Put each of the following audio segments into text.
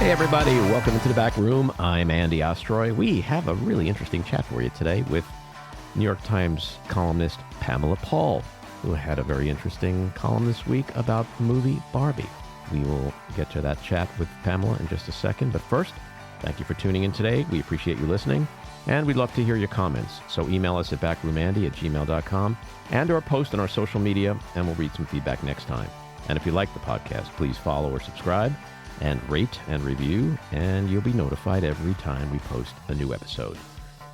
Hey everybody, welcome into the back room. I'm Andy Ostroy. We have a really interesting chat for you today with New York Times columnist Pamela Paul, who had a very interesting column this week about the movie Barbie. We will get to that chat with Pamela in just a second, but first, thank you for tuning in today. We appreciate you listening, and we'd love to hear your comments. So email us at backroomandy@gmail.com and or post on our social media, and we'll read some feedback next time. And if you like the podcast, please follow or subscribe and rate and review, and you'll be notified every time we post a new episode.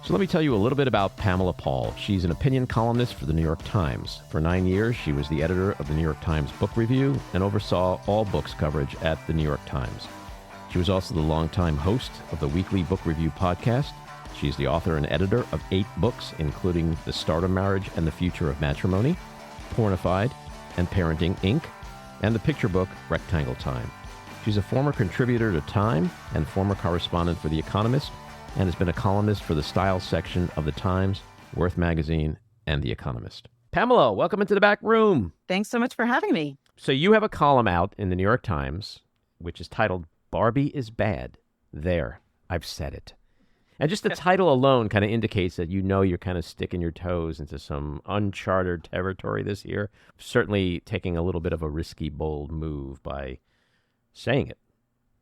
So let me tell you a little bit about Pamela Paul. She's an opinion columnist for the New York Times. For 9 years, she was the editor of the New York Times Book Review and oversaw all books coverage at the New York Times. She was also the longtime host of the weekly book review podcast. She's the author and editor of 8 books, including The Start of Marriage and the Future of Matrimony, Pornified, and Parenting, Inc., and the picture book Rectangle Time. She's a former contributor to Time and former correspondent for The Economist, and has been a columnist for the style section of The Times, Worth Magazine, and The Economist. Pamela, welcome into the back room. Thanks so much for having me. So you have a column out in the New York Times, which is titled, Barbie is Bad. There, I've said it. And just the title alone kind of indicates that you know you're kind of sticking your toes into some uncharted territory this year. Certainly taking a little bit of a risky, bold move by saying it.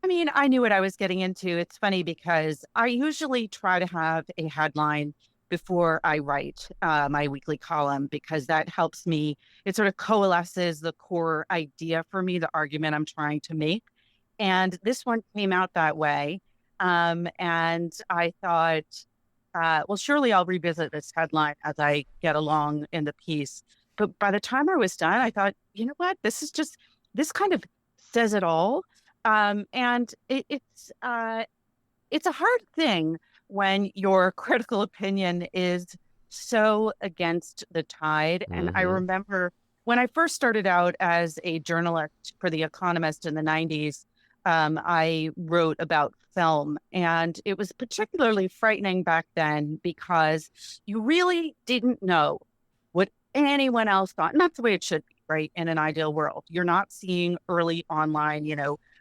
I mean, I knew what I was getting into. It's funny because I usually try to have a headline before I write my weekly column, because that helps me. It sort of coalesces the core idea for me, the argument I'm trying to make. And this one came out that way. And I thought, well, surely I'll revisit this headline as I get along in the piece. But by the time I was done, I thought, you know what? This kind of says it all. And it's a hard thing when your critical opinion is so against the tide. And I remember when I first started out as a journalist for The Economist in the 90s, I wrote about film, and it was particularly frightening back then because you really didn't know what anyone else thought. And that's the way it should be, right? In an ideal world, you're not seeing early online,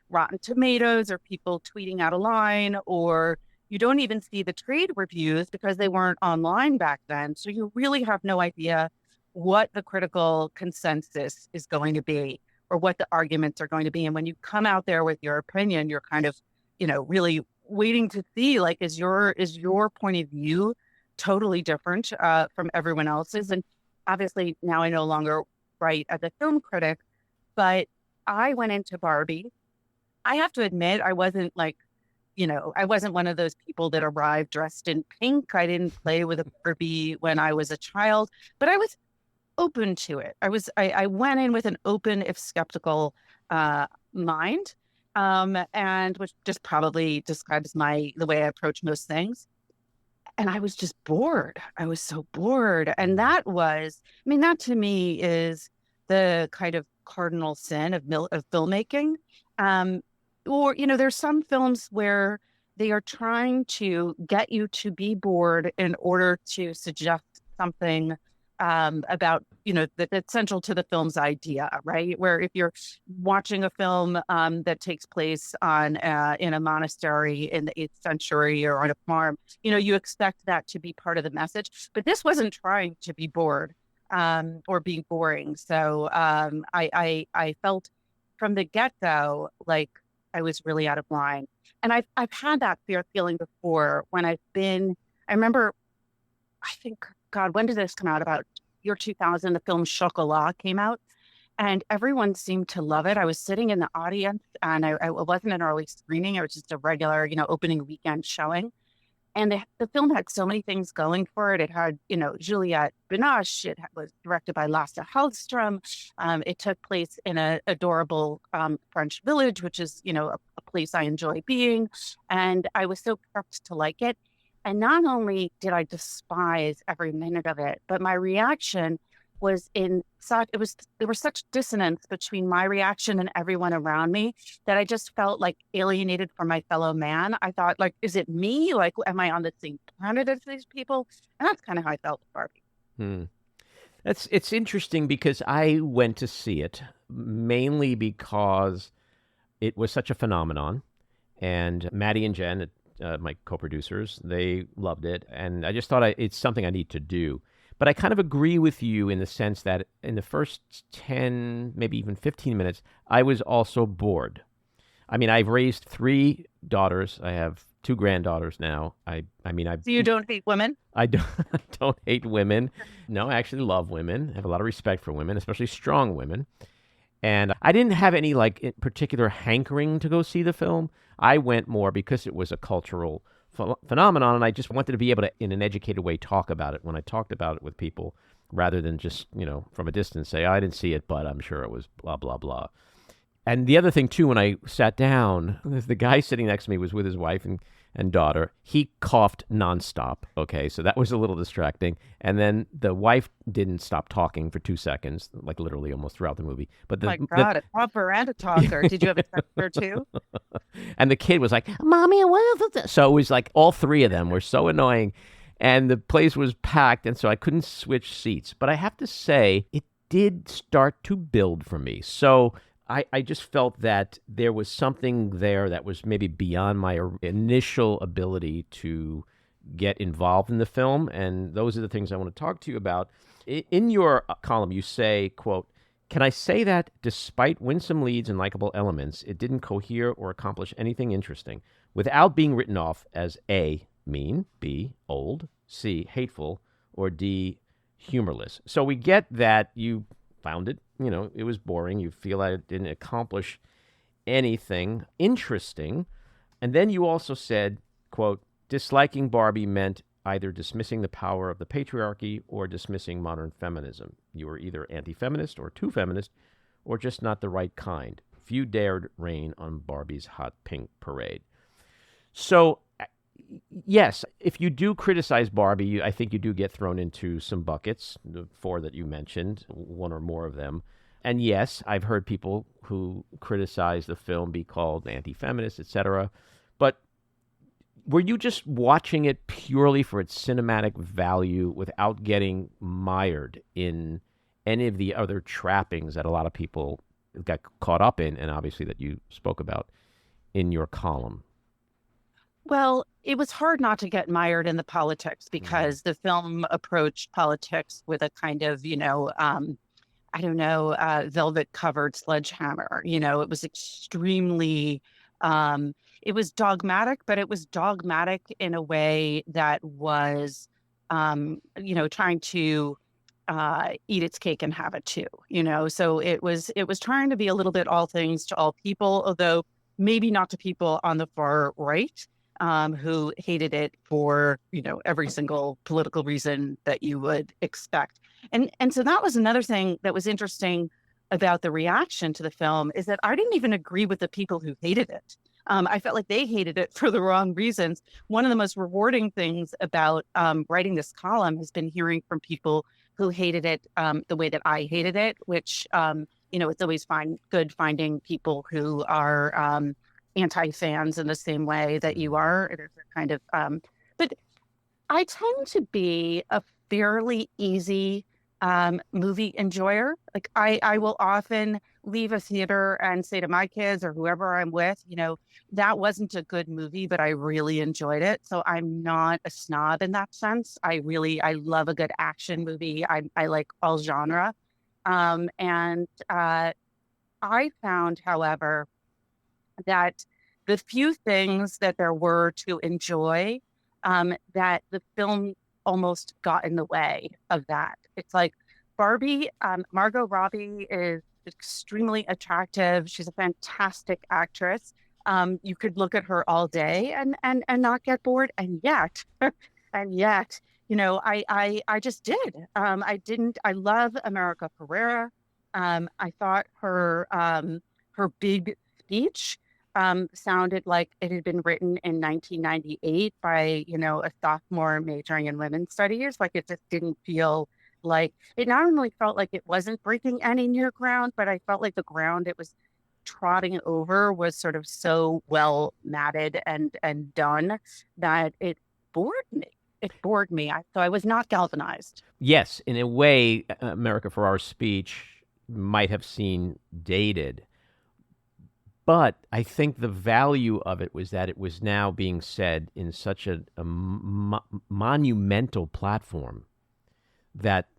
Rotten Tomatoes or people tweeting out a line, or you don't even see the trade reviews because they weren't online back then. So you really have no idea what the critical consensus is going to be or what the arguments are going to be. And when you come out there with your opinion, you're kind of, really waiting to see, like, is your point of view totally different from everyone else's? And obviously now I no longer write as a film critic, but I went into Barbie. I have to admit, I wasn't I wasn't one of those people that arrived dressed in pink. I didn't play with a Barbie when I was a child, but I was open to it. I went in with an open, if skeptical, mind, and which just probably describes the way I approach most things. And I was just bored. I was so bored. And that to me is the kind of cardinal sin of filmmaking. There's some films where they are trying to get you to be bored in order to suggest something about, that's central to the film's idea, right? Where if you're watching a film that takes place in a monastery in the 8th century or on a farm, you expect that to be part of the message. But this wasn't trying to be bored or being boring. So I felt from the get-go like I was really out of line. And I've had that feeling before when I remember, I think, God, when did this come out? About year 2000, the film Chocolat came out, and everyone seemed to love it. I was sitting in the audience, and I wasn't an early screening. It was just a regular, opening weekend showing. And the film had so many things going for it. It had, Juliette Binoche. It was directed by Lasse Hallström. It took place in an adorable French village, which is, a place I enjoy being. And I was so prepped to like it. And not only did I despise every minute of it, but my reaction was there was such dissonance between my reaction and everyone around me that I just felt like alienated from my fellow man. I thought, like, is it me? Like, am I on the same planet as these people? And that's kind of how I felt with Barbie. It's interesting because I went to see it mainly because it was such a phenomenon. And Maddie and Jen, my co-producers, they loved it, and I just thought it's something I need to do. But I kind of agree with you in the sense that in the first 10, maybe even 15 minutes, I was also bored. I mean, I've raised three daughters. I have two granddaughters now. I mean, So you don't hate women? I don't, don't hate women. No, I actually love women. I have a lot of respect for women, especially strong women. And I didn't have any particular hankering to go see the film. I went more because it was a cultural phenomenon, and I just wanted to be able to, in an educated way, talk about it when I talked about it with people, rather than just from a distance say, I didn't see it, but I'm sure it was blah blah blah. And the other thing too, when I sat down, the guy sitting next to me was with his wife and daughter. He coughed nonstop. Okay, so that was a little distracting. And then the wife didn't stop talking for 2 seconds, like literally almost throughout the movie. But My God, a talker and a talker. Did you have a talker too? And the kid was like, "Mommy, what is this?" So it was like all three of them were so annoying, and the place was packed, and so I couldn't switch seats. But I have to say, it did start to build for me. So I just felt that there was something there that was maybe beyond my initial ability to get involved in the film. And those are the things I want to talk to you about. In your column, you say, quote, "Can I say that despite winsome leads and likable elements, it didn't cohere or accomplish anything interesting without being written off as A, mean, B, old, C, hateful, or D, humorless." So we get that you found it, it was boring. You feel that it didn't accomplish anything interesting. And then you also said, quote, "Disliking Barbie meant either dismissing the power of the patriarchy or dismissing modern feminism. You were either anti-feminist or too feminist or just not the right kind. Few dared rain on Barbie's hot pink parade." So, yes, if you do criticize Barbie, I think you do get thrown into some buckets, the four that you mentioned, one or more of them. And yes, I've heard people who criticize the film be called anti-feminist, etc. But were you just watching it purely for its cinematic value without getting mired in any of the other trappings that a lot of people got caught up in, and obviously that you spoke about in your column? Well, it was hard not to get mired in the politics because the film approached politics with a kind of, I don't know, velvet covered sledgehammer. It was extremely, it was dogmatic, but it was dogmatic in a way that was, trying to eat its cake and have it too. So it was trying to be a little bit all things to all people, although maybe not to people on the far right. Who hated it for, every single political reason that you would expect. And so that was another thing that was interesting about the reaction to the film, is that I didn't even agree with the people who hated it. I felt like they hated it for the wrong reasons. One of the most rewarding things about writing this column has been hearing from people who hated it the way that I hated it, which, it's always good finding people who are anti-fans in the same way that you are. It is a kind of, but I tend to be a fairly easy movie enjoyer. Like I will often leave a theater and say to my kids or whoever I'm with, that wasn't a good movie, but I really enjoyed it. So I'm not a snob in that sense. I love a good action movie. I like all genre. And I found, however, that the few things that there were to enjoy, that the film almost got in the way of that. It's like Barbie, Margot Robbie is extremely attractive. She's a fantastic actress. You could look at her all day and not get bored. And yet, I just did. I love America Ferrera. I thought her big speech sounded like it had been written in 1998 by, a sophomore majoring in women's studies. Like, it just didn't feel like, it not only felt like it wasn't breaking any new ground, but I felt like the ground it was trotting over was sort of so well matted and done that it bored me. So I was not galvanized. Yes, in a way, America Ferrera's speech might have seemed dated, But I think the value of it was that it was now being said in such a monumental platform that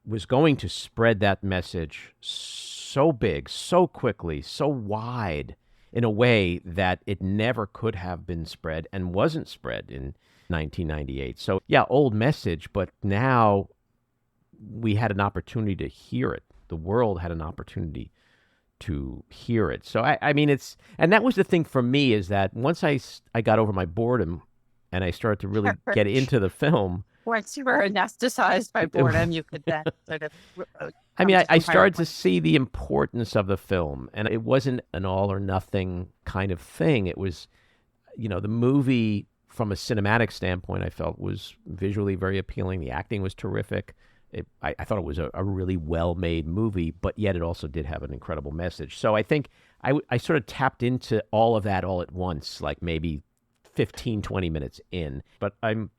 was going to spread that message so big, so quickly, so wide in a way that it never could have been spread and wasn't spread in 1998. So, yeah, old message, but now we had an opportunity to hear it. The world had an opportunity to hear it. So, I mean, and that was the thing for me, is that once I got over my boredom and I started to really get into the film. Once you were anesthetized by boredom, you could then sort of. I mean, I started to see the importance of the film, and it wasn't an all or nothing kind of thing. It was, the movie from a cinematic standpoint, I felt was visually very appealing. The acting was terrific. I thought it was a really well-made movie, but yet it also did have an incredible message. So I think I sort of tapped into all of that all at once, like maybe 15, 20 minutes in. But I'm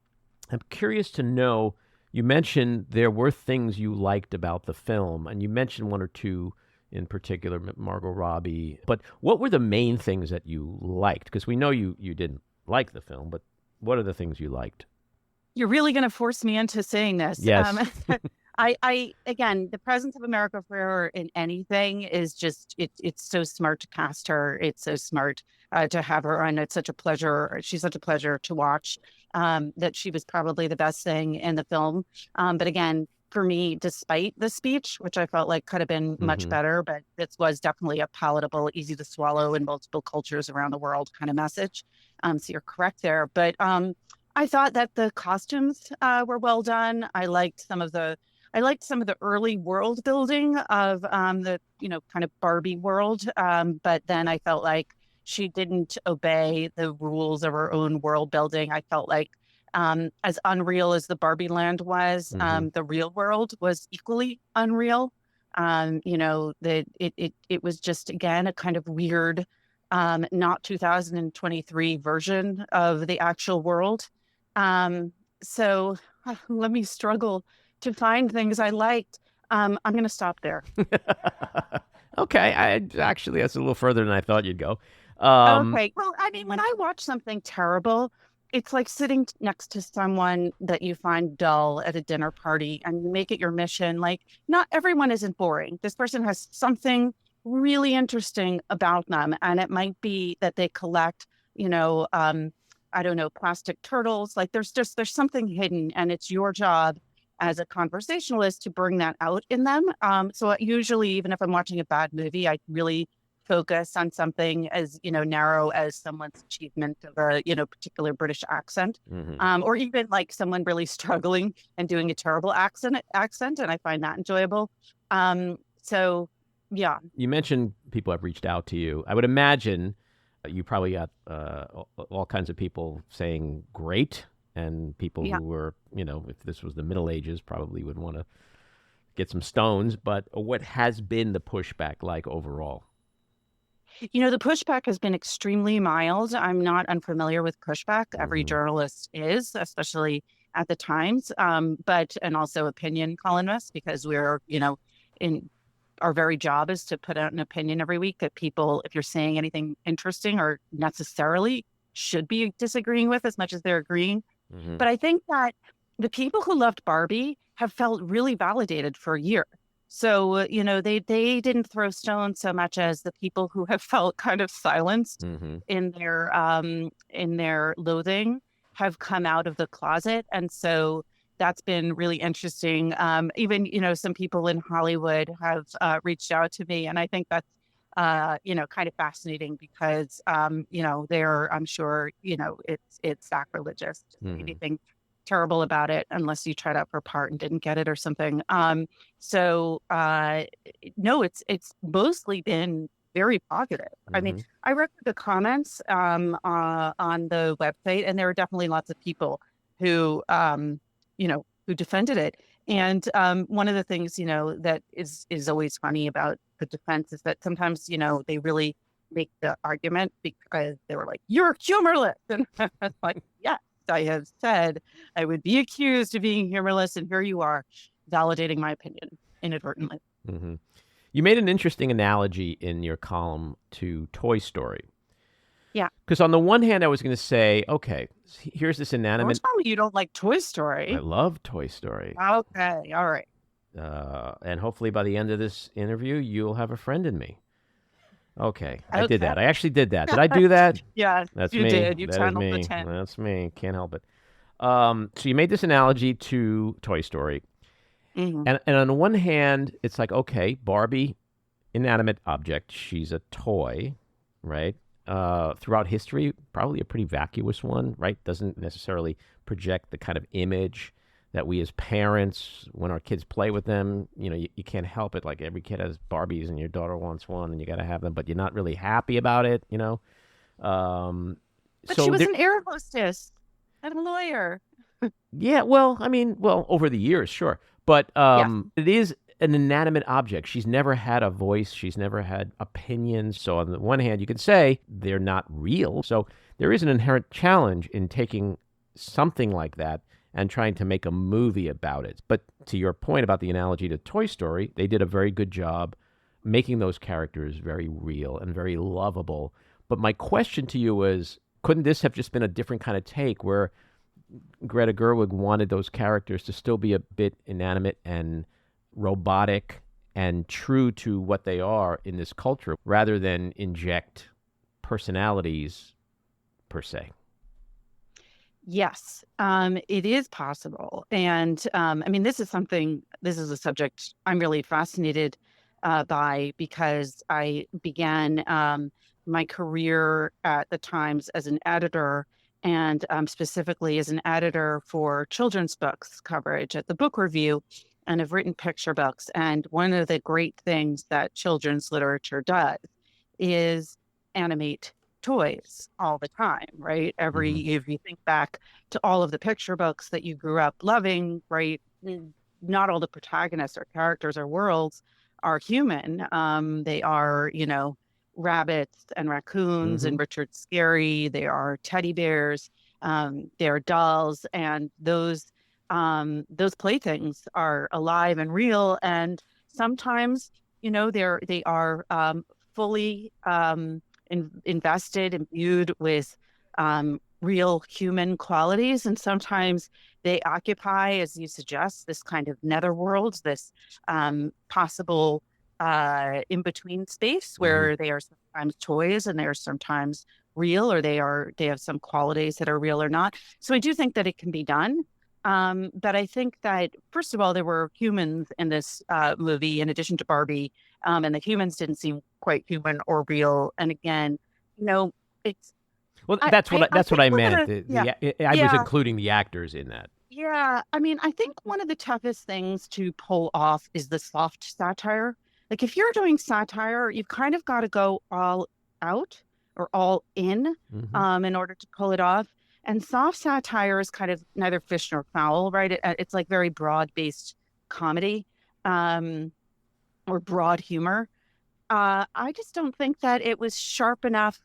curious to know, you mentioned there were things you liked about the film, and you mentioned one or two in particular, Margot Robbie. But what were the main things that you liked? Because we know you didn't like the film, but what are the things you liked? You're really going to force me into saying this. Yes. I again, the presence of America Ferrera in anything is just, it's so smart to cast her. It's so smart to have her on. It's such a pleasure. She's such a pleasure to watch, that she was probably the best thing in the film. But again, for me, despite the speech, which I felt like could have been much better, but this was definitely a palatable, easy to swallow in multiple cultures around the world kind of message. So you're correct there. But I thought that the costumes were well done. I liked some of the early world building of the kind of Barbie world. But then I felt like she didn't obey the rules of her own world building. I felt like as unreal as the Barbie land was, the real world was equally unreal. That it was just, again, a kind of weird, not 2023 version of the actual world. So let me struggle to find things I liked. I'm going to stop there. Okay. Actually, that's a little further than I thought you'd go. Okay. Well, I mean, when I watch something terrible, it's like sitting next to someone that you find dull at a dinner party and you make it your mission. Like, not everyone isn't boring. This person has something really interesting about them. And it might be that they collect, I don't know, plastic turtles. Like there's something hidden, and it's your job as a conversationalist to bring that out in them. So usually, even if I'm watching a bad movie, I really focus on something as, narrow as someone's achievement of a, particular British accent, or even like someone really struggling and doing a terrible accent. And I find that enjoyable. So yeah. You mentioned people have reached out to you. I would imagine you probably got all kinds of people saying great, and people who were, if this was the Middle Ages, probably would want to get some stones. But what has been the pushback like overall? The pushback has been extremely mild. I'm not unfamiliar with pushback. Every journalist is, especially at the Times, and also opinion columnists, because we're, in our very job is to put out an opinion every week that people, if you're saying anything interesting, or necessarily should be disagreeing with as much as they're agreeing. But I think that the people who loved Barbie have felt really validated for a year. So, they didn't throw stones so much as the people who have felt kind of silenced in their loathing have come out of the closet. And so that's been really interesting. Even, some people in Hollywood have reached out to me. And I think that's, kind of fascinating because, I'm sure, it's sacrilegious to say anything terrible about it unless you tried out for a part and didn't get it or something. No, it's mostly been very positive. I mean, I read the comments on the website, and there were definitely lots of people who, who defended it. And one of the things, that is always funny about the defense is that sometimes, they really make the argument because they were like, "You're humorless," and I was like, "Yeah, I have said I would be accused of being humorless, and here you are validating my opinion inadvertently." You made an interesting analogy in your column to Toy Story. Yeah. Because on the one hand, I was going to say, okay, here's this Don't inanimate. tell me you don't like Toy I Story. love Toy Story. Okay. All right. And hopefully by the end of this interview, you'll have a friend in me. Okay, I did Okay. that. I actually did that. Did I do that? Yes, That's you me. did. You That is channeled the me. 10. That's me. Can't help it. So you made this analogy to Toy Story. Mhm. And on the one hand, it's like, okay, Barbie, inanimate object. She's a toy, right? Throughout history, probably a pretty vacuous one, right? Doesn't necessarily project the kind of image that we as parents, when our kids play with them, you can't help it. Like every kid has Barbies and your daughter wants one and you got to have them, but you're not really happy about it. Um, But she so was there, an air hostess and a lawyer. yeah, well, I mean, well, over the years, sure. But Yes. it is an inanimate object. She's never had a voice. She's never had opinions. So on the one hand, you could say they're not real. So there is an inherent challenge in taking something like that and trying to make a movie about it. But to your point about the analogy to Toy Story, they did a very good job making those characters very real and very lovable. But my question to you is, couldn't this have just been a different kind of take where Greta Gerwig wanted those characters to still be a bit inanimate and robotic and true to what they are in this culture rather than inject personalities per se? Yes, it is possible. And I mean, this is a subject I'm really fascinated by because I began my career at the Times as an editor and specifically as an editor for children's books coverage at the Book Review and have written picture books. And one of the great things that children's literature does is animate toys all the time, right? Hmm. If you think back to all of the picture books that you grew up loving, right? Not all the protagonists or characters or worlds are human. They are, rabbits and raccoons Hmm. and Richard Scarry. They are teddy bears. They are dolls, and those playthings are alive and real. And sometimes, they are fully invested, imbued with real human qualities. And sometimes they occupy, as you suggest, this kind of netherworld, this possible in between space Hmm. where they are sometimes toys and they are sometimes real, or they have some qualities that are real or not. So I do think that it can be done. But I think that, first of all, there were humans in this movie in addition to Barbie, and the humans didn't seem quite human or real. And again, you know, it's Well, I that's what think I one of meant. the I was yeah including the actors in that. yeah. I mean, I think one of the toughest things to pull off is the soft satire. Like if you're doing satire, you've kind of got to go all out or all Hmm. in order to pull it off. And soft satire is kind of neither fish nor fowl, right? It's like very broad-based comedy, um, or broad humor. I just don't think that it was sharp enough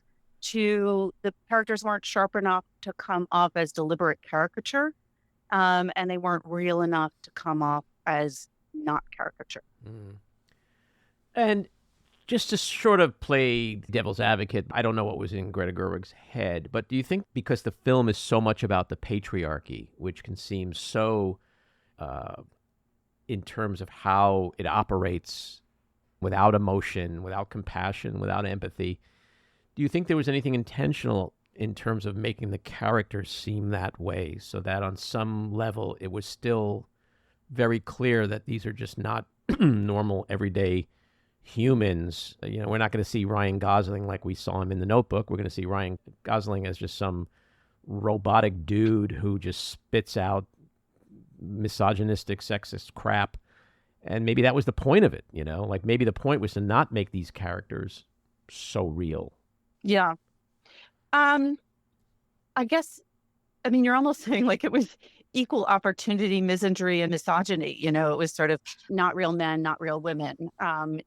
the characters weren't sharp enough to come off as deliberate caricature, and they weren't real enough to come off as not caricature. Mm. And just to sort of play devil's advocate, I don't know what was in Greta Gerwig's head, but do you think because the film is so much about the patriarchy, which can seem so, uh, in terms of how it operates without emotion, without compassion, without empathy, do you think there was anything intentional in terms of making the characters seem that way so that on some level it was still very clear that these are just not normal, everyday humans? We're not going to see Ryan Gosling like we saw him in The Notebook. We're going to see Ryan Gosling as just some robotic dude who just spits out misogynistic, sexist crap. And maybe that was the point of it. Like maybe the point was to not make these characters so real. Yeah. Um, I guess, I mean, you're almost saying like it was equal opportunity misandry and misogyny. It was sort of not real men, not real women,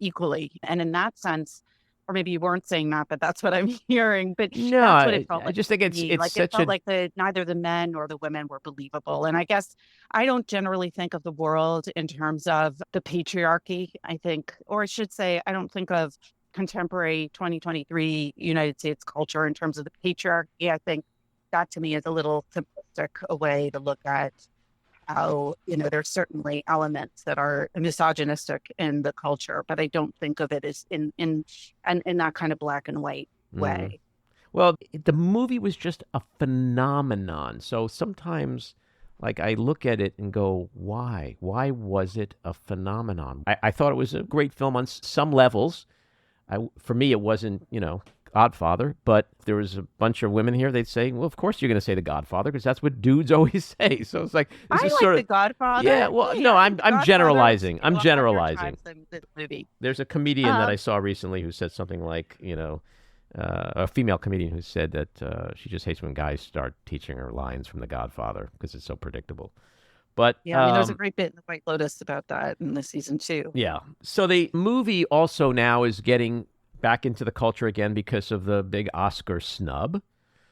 equally. And in that sense, or maybe you weren't saying that, but that's what I'm hearing. But No, that's what it felt I like just think to it's me. it's Like it such felt a like neither the men nor the women were believable. And I guess I don't generally think of the world in terms of the patriarchy, I think, or I should say, I don't think of contemporary 2023 United States culture in terms of the patriarchy. I think that to me is a little simplistic a way to look at how, there's certainly elements that are misogynistic in the culture, but I don't think of it as in that kind of black and white mm. way. Well, the movie was just a phenomenon. So sometimes, like, I look at it and go, why? Why was it a phenomenon? I thought it was a great film on some levels. For me, it wasn't, Godfather, but if there was a bunch of women here, they'd say, well, of course you're going to say The Godfather because that's what dudes always say. So it's like, this I is like sort The of, yeah, Godfather. well, Hey, no, I think The I'm Godfather is, generalizing. I'm a better time generalizing. than this movie. There's a comedian that Um, I saw recently who said something like, a female comedian who said that she just hates when guys start teaching her lines from The Godfather because it's so predictable. But yeah, I mean, there was a great bit in The White Lotus about that in the season 2. yeah, so the movie also now is getting back into the culture again because of the big Oscar snub.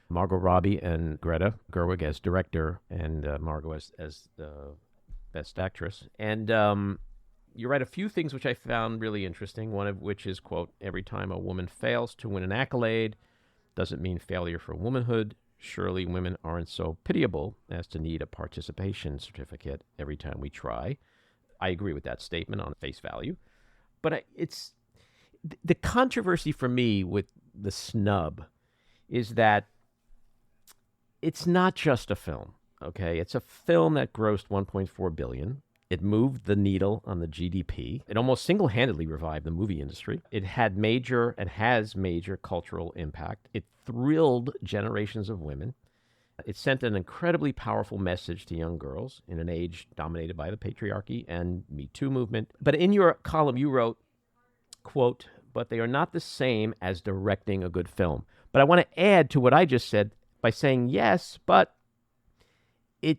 Margot Robbie and Greta Gerwig as director, and Margot as the best actress. And you write a few things which I found really interesting. One of which is, quote, every time a woman fails to win an accolade doesn't mean failure for womanhood. Surely women aren't so pitiable as to need a participation certificate every time we try. I agree with that statement on face value. But it's the controversy for me with the snub is that it's not just a film, okay? It's a film that grossed 1.4 billion. It moved the needle on the GDP. It almost single-handedly revived the movie industry. It had major and has major cultural impact. It thrilled generations of women. It sent an incredibly powerful message to young girls in an age dominated by the patriarchy and Me Too movement. But in your column, you wrote, quote, but they are not the same as directing a good film. But I want to add to what I just said by saying yes, but it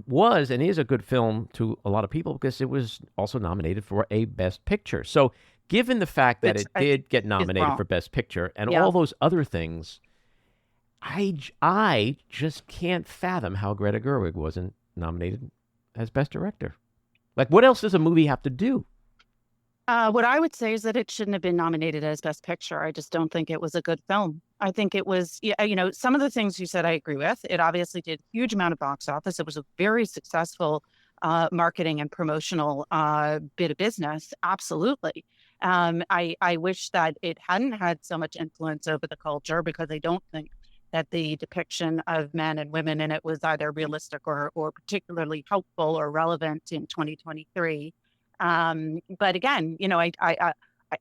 was and is a good film to a lot of people because it was also nominated for a Best Picture. So given the fact that which it I did think get is nominated wrong. for Best Picture and Yeah. all those other things, I just can't fathom how Greta Gerwig wasn't nominated as Best Director. Like, what else does a movie have to do? What I would say is that it shouldn't have been nominated as Best Picture. I just don't think it was a good film. I think it was, yeah, some of the things you said I agree with. It obviously did a huge amount of box office. It was a very successful marketing and promotional bit of business. Absolutely. I wish that it hadn't had so much influence over the culture because I don't think that the depiction of men and women in it was either realistic or particularly helpful or relevant in 2023. But again, I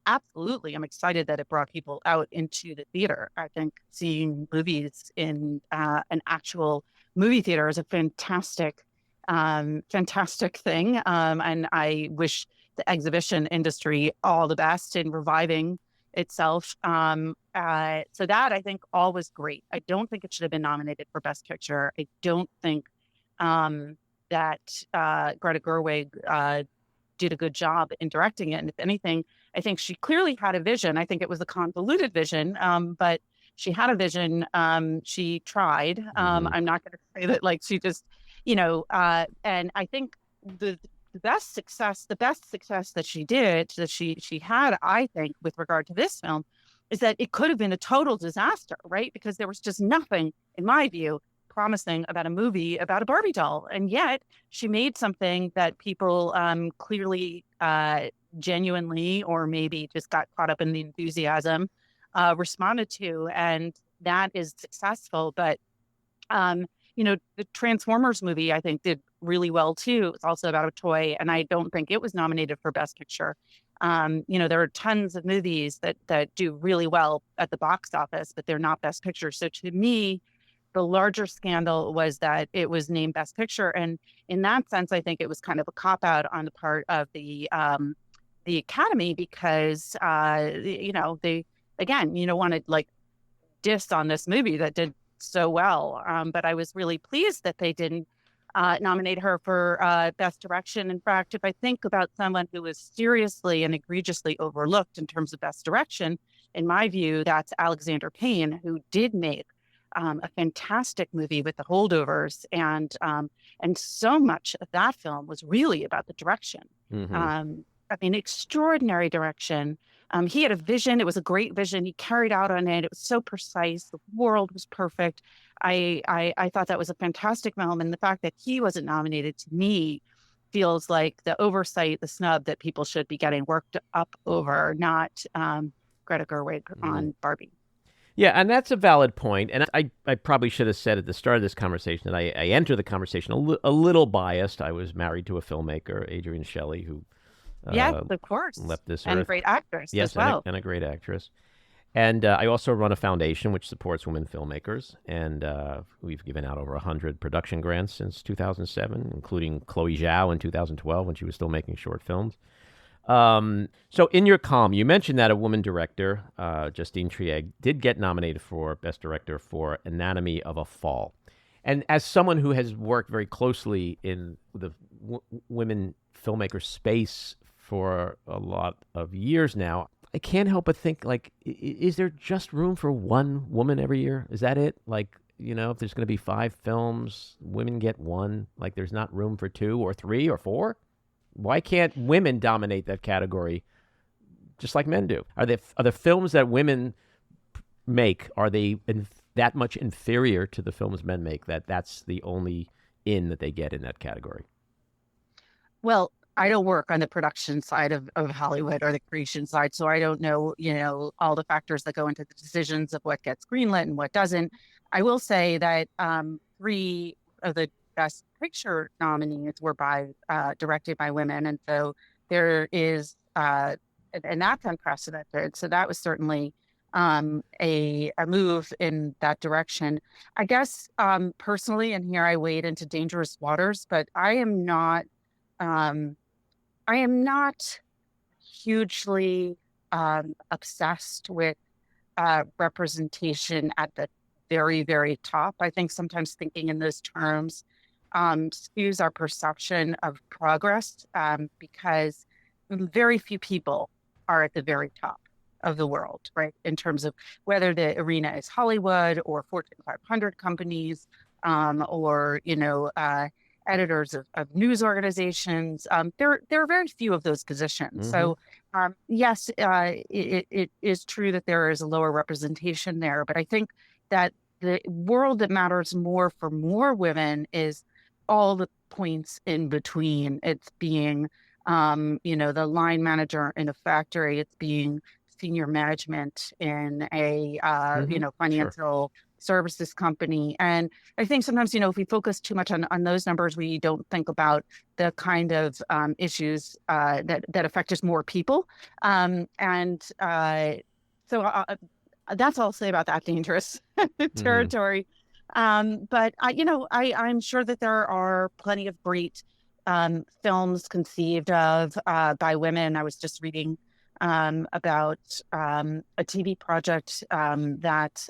absolutely am excited that it brought people out into the theater. I think seeing movies in an actual movie theater is a fantastic thing. And I wish the exhibition industry all the best in reviving itself. So that I think all was great. I don't think it should have been nominated for Best Picture. I don't think that Greta Gerwig did a good job in directing it. And if anything, I think she clearly had a vision. I think it was a convoluted vision, but she had a vision. She tried. Mm-hmm. I'm not going to say that like she just, and I think the best success that she had, I think, with regard to this film, is that it could have been a total disaster, right? Because there was just nothing, in my view, promising about a movie about a Barbie doll. And yet she made something that people clearly, genuinely, or maybe just got caught up in the enthusiasm, responded to. And that is successful. But, the Transformers movie, I think, did really well too. It's also about a toy. And I don't think it was nominated for Best Picture. There are tons of movies that do really well at the box office, but they're not Best Picture. So to me, the larger scandal was that it was named Best Picture, and in that sense, I think it was kind of a cop out on the part of the Academy because they again wanted like diss on this movie that did so well, but I was really pleased that they didn't nominate her for Best Direction. In fact, if I think about someone who was seriously and egregiously overlooked in terms of Best Direction, in my view, that's Alexander Payne, who did make a fantastic movie with The Holdovers, and so much of that film was really about the direction. I mean, extraordinary direction. He had a vision. It was a great vision. He carried out on it. It was so precise. The world was perfect. I thought that was a fantastic film. And the fact that he wasn't nominated, to me, feels like the oversight, the snub that people should be getting worked up over, not Greta Gerwig on Barbie. Yeah, and that's a valid point. And I probably should have said at the start of this conversation that I entered the conversation a little biased. I was married to a filmmaker, Adrienne Shelley, who yes, of course, left this and earth. a great actress Yes, as well. and a great actress. And I also run a foundation which supports women filmmakers, and we've given out over 100 production grants since 2007, including Chloe Zhao in 2012 when she was still making short films. So in your column, you mentioned that a woman director, Justine Triet, did get nominated for Best Director for Anatomy of a Fall. And as someone who has worked very closely in the women filmmaker space for a lot of years now, I can't help but think, like, is there just room for one woman every year? Is that it? Like, you know, if there's going to be 5 films, women get one. Like, there's not room for 2 or 3 or 4? Why can't women dominate that category just like men do? Are the films that women make, are they that much inferior to the films men make that that's the only in that they get in that category? Well, I don't work on the production side of Hollywood or the creation side, so I don't know, all the factors that go into the decisions of what gets greenlit and what doesn't. I will say that 3 of the Best Picture nominees were directed by women, and so there is, and that's unprecedented. So that was certainly a move in that direction. I guess personally, and here I wade into dangerous waters, but I am not hugely obsessed with representation at the very, very top. I think sometimes thinking in those terms skews our perception of progress, because very few people are at the very top of the world, right? In terms of whether the arena is Hollywood or Fortune 500 companies, or editors of news organizations. There are very few of those positions. So yes, it is true that there is a lower representation there, but I think that the world that matters more for more women is all the points in between. It's being, the line manager in a factory. It's being senior management in a, financial services company. And I think sometimes, if we focus too much on those numbers, we don't think about the kind of issues that affect just more people. So that's all I'll say about that dangerous territory. But I'm sure that there are plenty of great films conceived of by women. I was just reading about a TV project that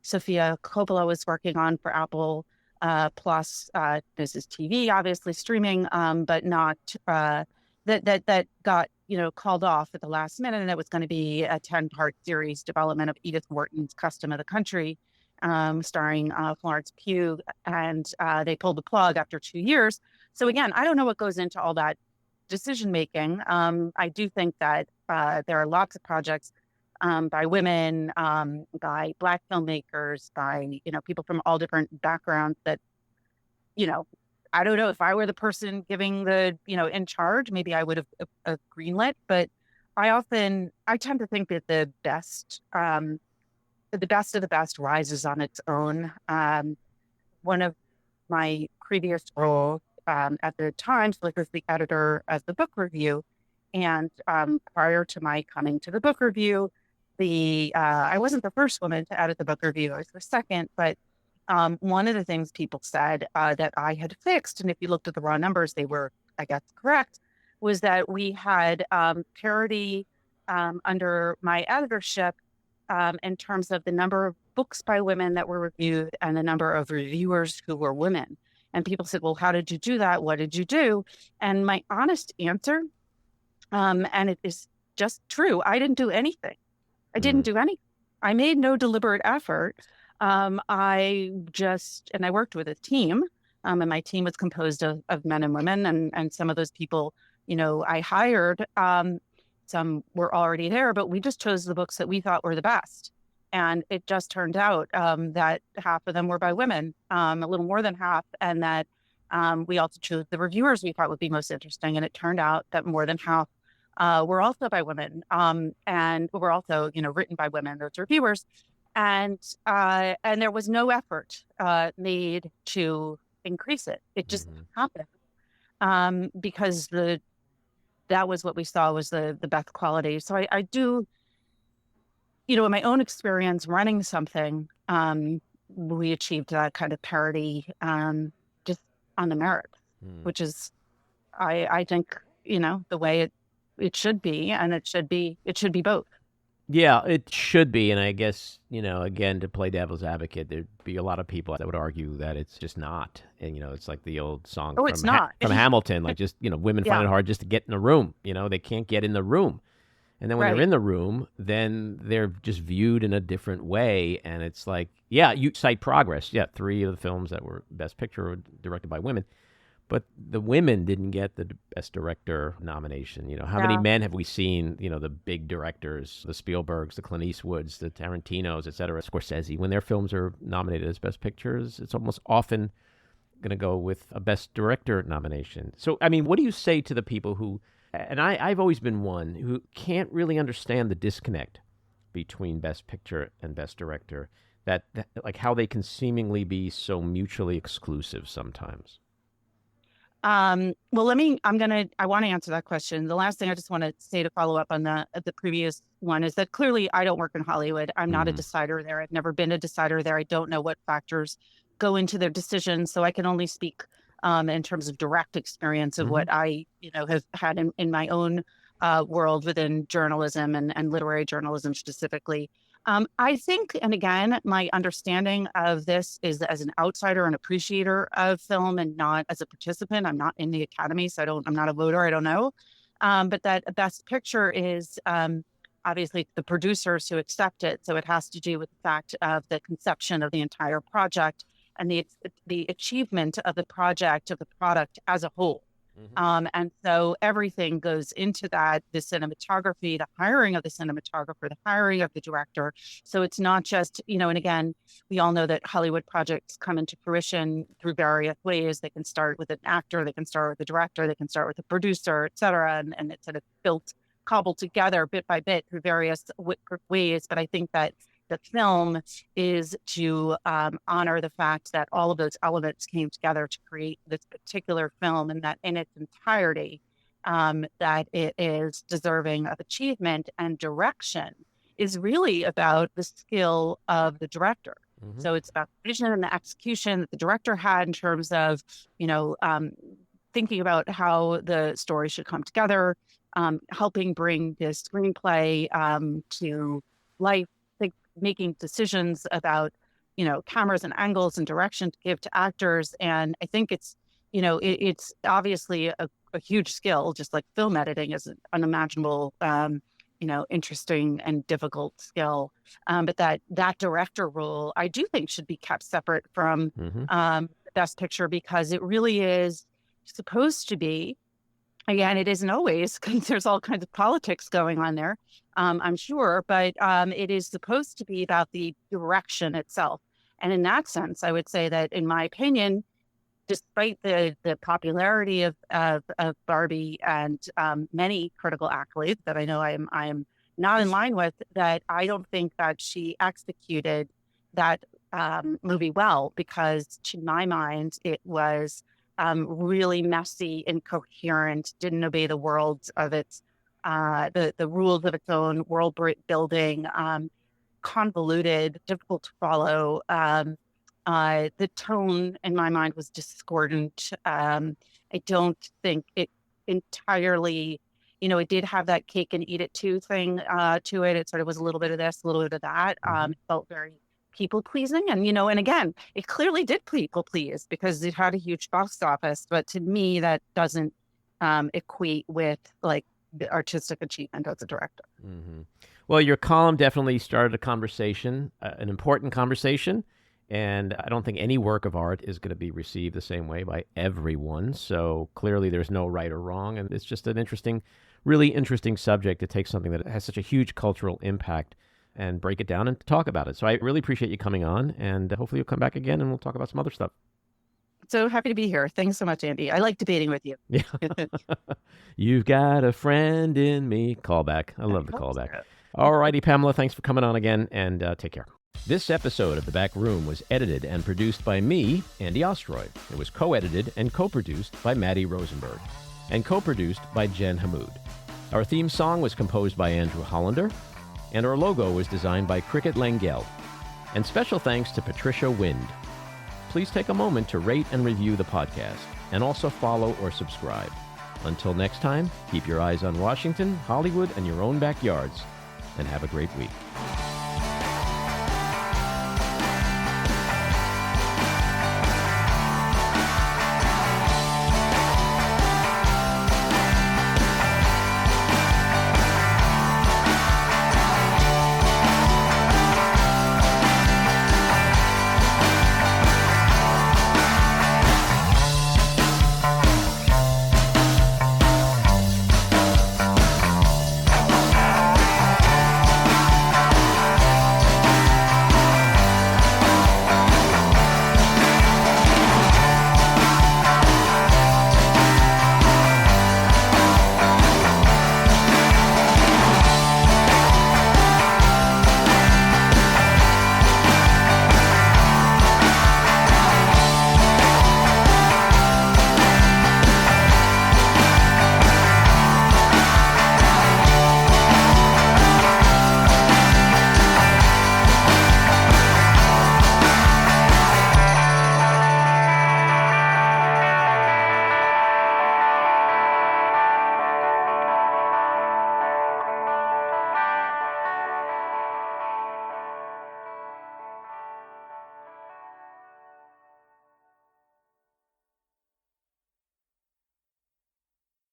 Sofia Coppola was working on for Apple Plus. This is TV, obviously streaming, but not that got called off at the last minute, and it was going to be a 10-part series development of Edith Wharton's Custom of the Country, starring Florence Pugh, and they pulled the plug after 2 years. So again, I don't know what goes into all that decision making. I do think that there are lots of projects by women, by Black filmmakers, by people from all different backgrounds that I don't know, if I were the person giving the in charge, maybe I would have greenlit. But I tend to think that the best of the best rises on its own. One of my previous roles at the Times was the editor of the book review, and prior to my coming to the book review, I wasn't the first woman to edit the book review. I was the second, but one of the things people said that I had fixed, and if you looked at the raw numbers, they were, I guess, correct, was that we had parity under my editorship in terms of the number of books by women that were reviewed and the number of reviewers who were women. And people said, well, how did you do that? What did you do? And my honest answer, and it is just true, I didn't do anything. I didn't do any. I made no deliberate effort. And I worked with a team, and my team was composed of men and women, and some of those people, I hired. Some were already there, but we just chose the books that we thought were the best. And it just turned out that half of them were by women, a little more than half, and that we also chose the reviewers we thought would be most interesting. And it turned out that more than half were also by women, and were also, written by women, those reviewers. And there was no effort made to increase it. It just happened because that was what we saw was the best quality. So I do, in my own experience running something, we achieved that kind of parity just on the merit, which is, I think, the way it should be, and it should be both. Yeah, it should be. And I guess, again, to play devil's advocate, there'd be a lot of people that would argue that it's just not. And, it's like the old song It's not. From Hamilton, like just, women find it hard just to get in the room. They can't get in the room. And then when they're in the room, then they're just viewed in a different way. And it's like, yeah, you cite progress. Yeah, 3 of the films that were Best Picture were directed by women. But the women didn't get the Best Director nomination. How many men have we seen, the big directors, the Spielbergs, the Clint Eastwoods, the Tarantinos, et cetera, Scorsese, when their films are nominated as Best Pictures, it's almost often going to go with a Best Director nomination. So, I mean, what do you say to the people who, and I've always been one, who can't really understand the disconnect between Best Picture and Best Director, that like how they can seemingly be so mutually exclusive sometimes? Well, I want to answer that question. The last thing I just want to say to follow up on the previous one is that clearly I don't work in Hollywood. I'm not a decider there. I've never been a decider there. I don't know what factors go into their decisions. So I can only speak in terms of direct experience of what I, have had in my own world within journalism and literary journalism specifically. I think, and again, my understanding of this is as an outsider and appreciator of film and not as a participant. I'm not in the Academy, so I'm not a voter. I don't know. But that Best Picture is obviously the producers who accept it. So it has to do with the fact of the conception of the entire project and the achievement of the project, of the product as a whole. And so everything goes into that, the cinematography, the hiring of the cinematographer, the hiring of the director. So it's not just, and again, we all know that Hollywood projects come into fruition through various ways. They can start with an actor, they can start with a director, they can start with a producer, et cetera. And it's sort of cobbled together bit by bit through various ways. But I think that the film is to honor the fact that all of those elements came together to create this particular film, and that in its entirety, that it is deserving of achievement. And direction is really about the skill of the director. So it's about the vision and the execution that the director had in terms of, thinking about how the story should come together, helping bring the screenplay to life, making decisions about, cameras and angles and direction to give to actors. And I think it's, it's obviously a huge skill, just like film editing is an unimaginable, interesting and difficult skill. But that director role, I do think should be kept separate from Best Picture, because it really is supposed to be. Again, it isn't always, because there's all kinds of politics going on there, I'm sure, but it is supposed to be about the direction itself. And in that sense, I would say that, in my opinion, despite the popularity of Barbie and many critical accolades that I know I am not in line with, that I don't think that she executed that movie well, because to my mind, it was really messy, incoherent, didn't obey the world of its, the rules of its own world building, convoluted, difficult to follow. The tone in my mind was discordant. I don't think it entirely, it did have that cake and eat it too thing to it. It sort of was a little bit of this, a little bit of that. It felt very people pleasing. And, and again, it clearly did people please because it had a huge box office. But to me, that doesn't equate with like the artistic achievement as a director. Well, your column definitely started a conversation, an important conversation, and I don't think any work of art is going to be received the same way by everyone. So clearly there's no right or wrong, and it's just an interesting, really interesting subject to take something that has such a huge cultural impact and break it down and talk about it. So I really appreciate you coming on, and hopefully you'll come back again and we'll talk about some other stuff. So happy to be here. Thanks so much, Andy. I like debating with you. Yeah. You've got a friend in me. Callback. I love the callback. All righty, Pamela, thanks for coming on again, and take care. This episode of The Back Room was edited and produced by me, Andy Ostroy. It was co-edited and co-produced by Maddie Rosenberg, and co-produced by Jen Hammoud. Our theme song was composed by Andrew Hollander, and our logo was designed by Cricket Langell. And special thanks to Patricia Wind. Please take a moment to rate and review the podcast, and also follow or subscribe. Until next time, keep your eyes on Washington, Hollywood, and your own backyards, and have a great week.